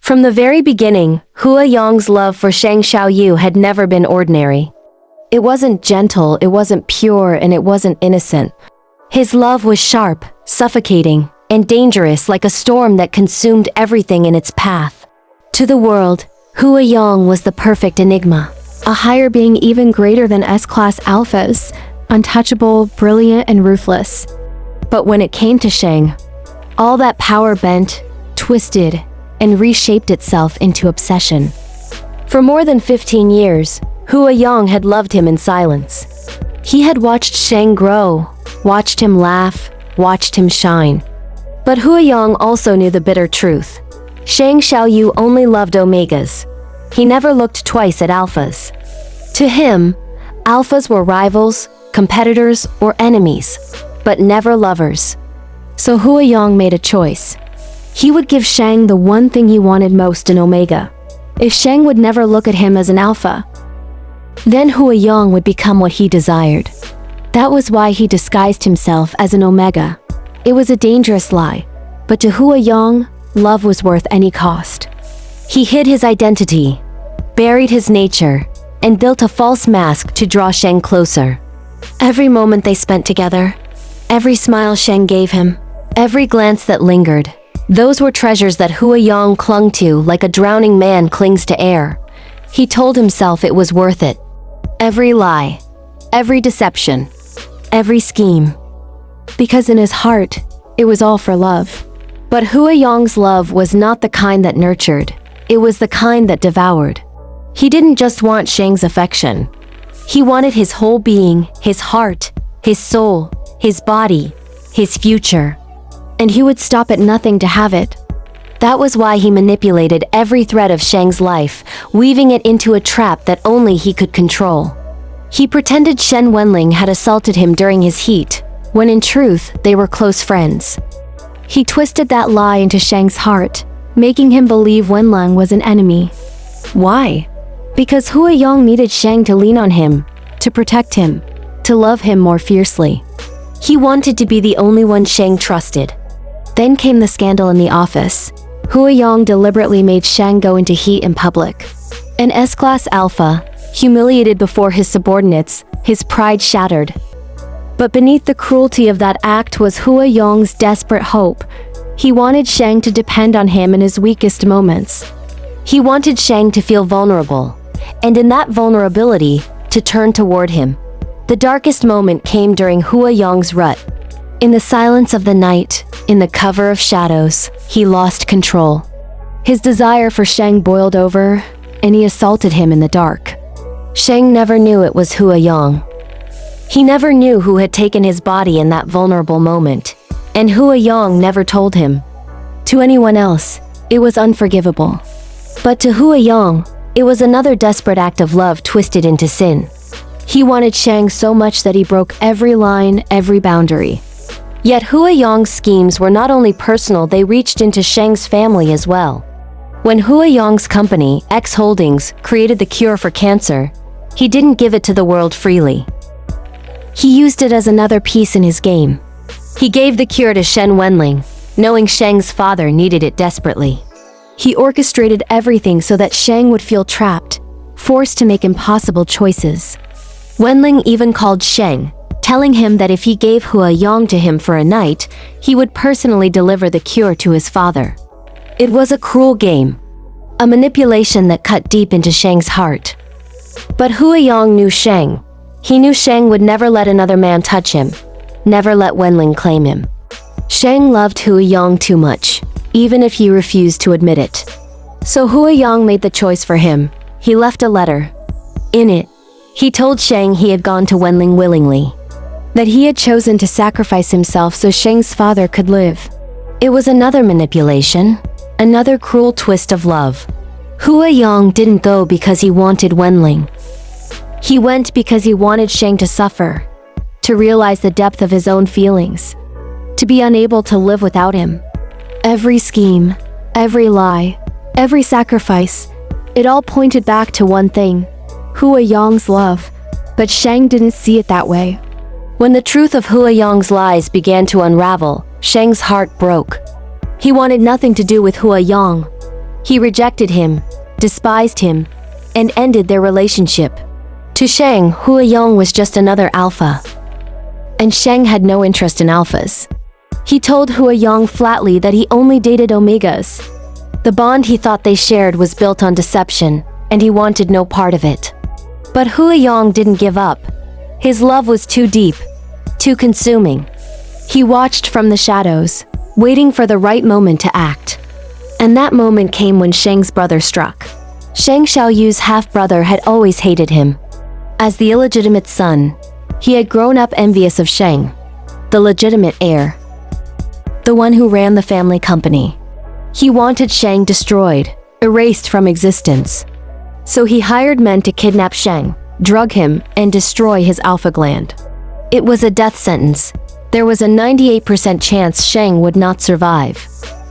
From the very beginning, Hua Yong's love for Sheng Xiaoyu had never been ordinary. It wasn't gentle, it wasn't pure, and it wasn't innocent. His love was sharp, suffocating, and dangerous like a storm that consumed everything in its path. To the world, Hua Yong was the perfect enigma. A higher being even greater than S-class alphas, untouchable, brilliant, and ruthless. But when it came to Sheng, all that power bent, twisted, and reshaped itself into obsession. For more than 15 years, Hua Yong had loved him in silence. He had watched Sheng grow, watched him laugh, watched him shine. But Hua Yong also knew the bitter truth. Sheng Xiaoyu only loved omegas. He never looked twice at alphas. To him, alphas were rivals, competitors, or enemies, but never lovers. So Hua Yong made a choice. He would give Sheng the one thing he wanted most in omega. If Sheng would never look at him as an alpha, then Hua Yong would become what he desired. That was why he disguised himself as an omega. It was a dangerous lie, but to Hua Yong, love was worth any cost. He hid his identity, buried his nature, and built a false mask to draw Sheng closer. Every moment they spent together, every smile Sheng gave him, every glance that lingered, those were treasures that Hua Yong clung to like a drowning man clings to air. He told himself it was worth it. Every lie, every deception, every scheme. Because in his heart, it was all for love. But Hua Yong's love was not the kind that nurtured. It was the kind that devoured. He didn't just want Sheng's affection. He wanted his whole being, his heart, his soul, his body, his future. And he would stop at nothing to have it. That was why he manipulated every thread of Sheng's life, weaving it into a trap that only he could control. He pretended Shen Wenling had assaulted him during his heat, when in truth, they were close friends. He twisted that lie into Sheng's heart, making him believe Wenling was an enemy. Why? Because Hua Yong needed Sheng to lean on him, to protect him, to love him more fiercely. He wanted to be the only one Sheng trusted. Then came the scandal in the office. Hua Yong deliberately made Sheng go into heat in public. An S-class alpha, humiliated before his subordinates, his pride shattered. But beneath the cruelty of that act was Hua Yong's desperate hope. He wanted Sheng to depend on him in his weakest moments. He wanted Sheng to feel vulnerable, and in that vulnerability, to turn toward him. The darkest moment came during Hua Yong's rut. In the silence of the night, in the cover of shadows, he lost control. His desire for Sheng boiled over, and he assaulted him in the dark. Sheng never knew it was Hua Yong. He never knew who had taken his body in that vulnerable moment, and Hua Yong never told him. To anyone else, it was unforgivable. But to Hua Yong, it was another desperate act of love twisted into sin. He wanted Sheng so much that he broke every line, every boundary. Yet Hua Yong's schemes were not only personal, they reached into Sheng's family as well. When Hua Yong's company, X Holdings, created the cure for cancer, he didn't give it to the world freely. He used it as another piece in his game. He gave the cure to Shen Wenling, knowing Sheng's father needed it desperately. He orchestrated everything so that Sheng would feel trapped, forced to make impossible choices. Wenling even called Sheng, telling him that if he gave Hua Yong to him for a night, he would personally deliver the cure to his father. It was a cruel game, a manipulation that cut deep into Sheng's heart. But Hua Yong knew Sheng. He knew Sheng would never let another man touch him, never let Wenling claim him. Sheng loved Hua Yong too much, even if he refused to admit it. So Hua Yong made the choice for him. He left a letter. In it, he told Sheng he had gone to Wenling willingly, that he had chosen to sacrifice himself so Sheng's father could live. It was another manipulation, another cruel twist of love. Hua Yong didn't go because he wanted Wenling. He went because he wanted Sheng to suffer, to realize the depth of his own feelings, to be unable to live without him. Every scheme, every lie, every sacrifice, it all pointed back to one thing, Hua Yong's love. But Sheng didn't see it that way. When the truth of Hua Yong's lies began to unravel, Sheng's heart broke. He wanted nothing to do with Hua Yong. He rejected him, despised him, and ended their relationship. To Sheng, Yong was just another alpha. And Sheng had no interest in alphas. He told Yong flatly that he only dated omegas. The bond he thought they shared was built on deception, and he wanted no part of it. But Yong didn't give up. His love was too deep, too consuming. He watched from the shadows, waiting for the right moment to act. And that moment came when Sheng's brother struck. Sheng Xiaoyu's half-brother had always hated him. As the illegitimate son, he had grown up envious of Sheng, the legitimate heir, the one who ran the family company. He wanted Sheng destroyed, erased from existence. So he hired men to kidnap Sheng, drug him, and destroy his alpha gland. It was a death sentence. There was a 98% chance Sheng would not survive.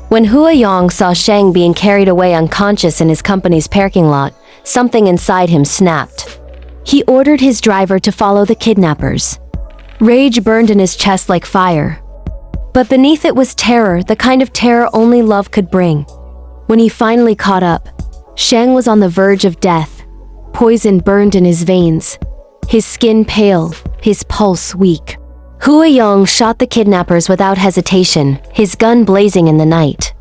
When Yong saw Sheng being carried away unconscious in his company's parking lot, something inside him snapped. He ordered his driver to follow the kidnappers. Rage burned in his chest like fire. But beneath it was terror, the kind of terror only love could bring. When he finally caught up, Sheng was on the verge of death. Poison burned in his veins. His skin pale, his pulse weak. Yong shot the kidnappers without hesitation, his gun blazing in the night.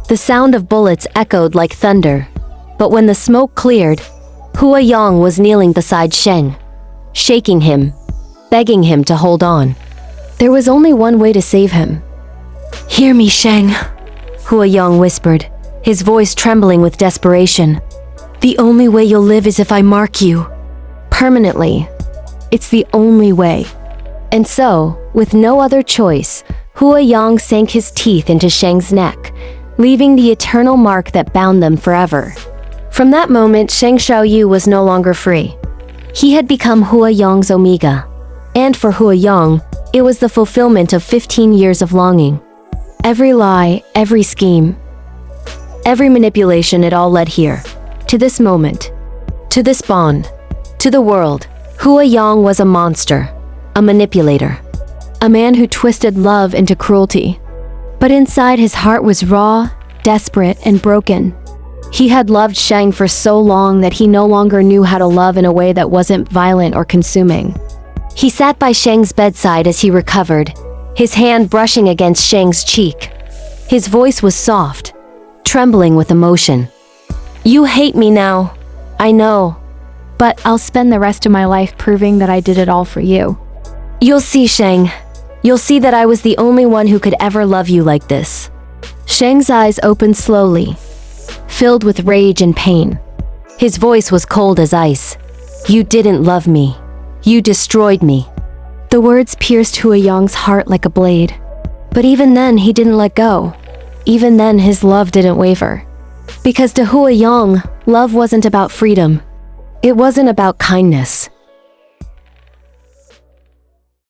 The sound of bullets echoed like thunder. But when the smoke cleared, Yong was kneeling beside Sheng, shaking him, begging him to hold on. There was only one way to save him. "Hear me, Sheng," Yong whispered, his voice trembling with desperation. "The only way you'll live is if I mark you. Permanently. It's the only way." And so, with no other choice, Yong sank his teeth into Sheng's neck, leaving the eternal mark that bound them forever. From that moment, Sheng Xiaoyu was no longer free. He had become Yong's omega. And for Yong, it was the fulfillment of 15 years of longing. Every lie, every scheme, every manipulation, it all led here. To this moment. To this bond. To the world. Yong was a monster. A manipulator. A man who twisted love into cruelty. But inside his heart was raw, desperate, and broken. He had loved Sheng for so long that he no longer knew how to love in a way that wasn't violent or consuming. He sat by Sheng's bedside as he recovered, his hand brushing against Sheng's cheek. His voice was soft, trembling with emotion. "You hate me now. I know. But I'll spend the rest of my life proving that I did it all for you." "You'll see, Sheng. You'll see that I was the only one who could ever love you like this." Sheng's eyes opened slowly, filled with rage and pain. His voice was cold as ice. "You didn't love me. You destroyed me." The words pierced Yong's heart like a blade. But even then, he didn't let go. Even then, his love didn't waver. Because to Yong, love wasn't about freedom. It wasn't about kindness.